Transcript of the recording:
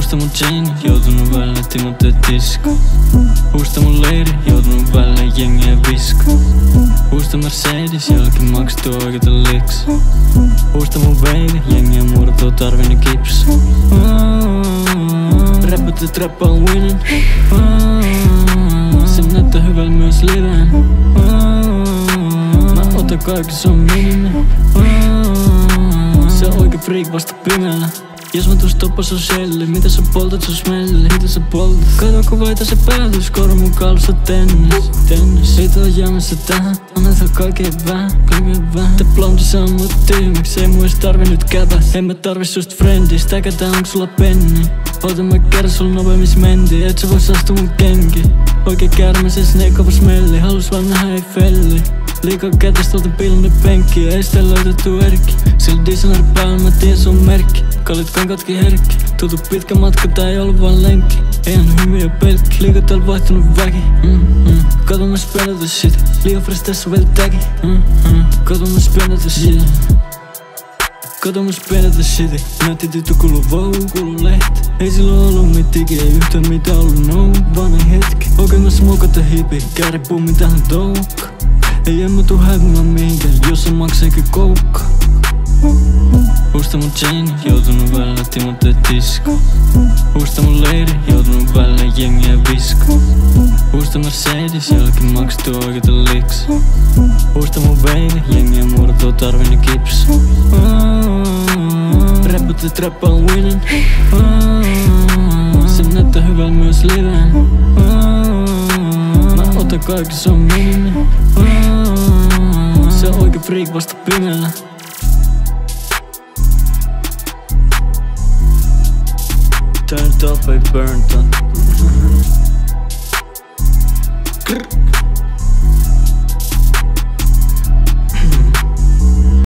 Puista mun chaini, joutunut välillä Timote disko. Puista mun leiri, joutunut välillä jengiä visko. Puista Mercedes, jollekin maksettu oikeeta liksu. Puista mun veili, jengiä murtuu tarvinnut kipsu. Räppät ja trappa on winning. Se näyttää hyvältä myös liveen. Mä otan kaikki, se on minimi. Se on oikea freak vasta pimeällä. Jos mä tuus toppas on shelli, mitä sä poltat sun smelli? Mitä sä poltat? Kato kun vaita se päätys, koro mun kallussa tennis. Ei tuo jäämässä tähän, annetaan kaikkeen vähän. Tää blondi saa mut tyhmäks, ei mu ees tarvi nyt käpäs. En mä tarvi sust friendis, täkätään onks sulla penni? Oota mä kerron sul nopeammis menti, et sä vois astua mun kenki. Oikein käärme se snake smelli, halus vaan nähdä ei felli. Liikaa kätes tuolta pillonen penkki, ei sitä löytetty erkki. Sillä designer päällä mä tien sun merkki. Kallit kankatkin herkki, tutu pitkä matka, tää ei ollu vaan lenkki. Eihän hyviä pelkki, liikaa täällä vaihtunut väki. Kato mä spendata shit, liian fresh tässä vielä täki. Kato mä spendata shit. Kato mä spendata shit, näytti tyttö kuuluu lehti. Ei silloin ollu mittikin, ei yhtään mitä ollu vaan ei hetki. Oikein mä smokata hipi, kääri pummi tähän toukka. Ei en mä tuu häipymään mihinkään, jos se maksaakin koukka. Puista mun chaini, joutunut välillä Timote disko. Puista mun leiri, joutunut välillä jengiä visko. Puista Mercedes, jollekin maksettu oikeeta liksu. Puista mun veili, jengiä murtuu tarvinnut kipsu. Räppät ja trappa on winning. Se näyttää hyvältä myös liveen. Mä otan kaikki, se on minimi. Se on oikea freak vasta pimeällä. Turned up, I burned on.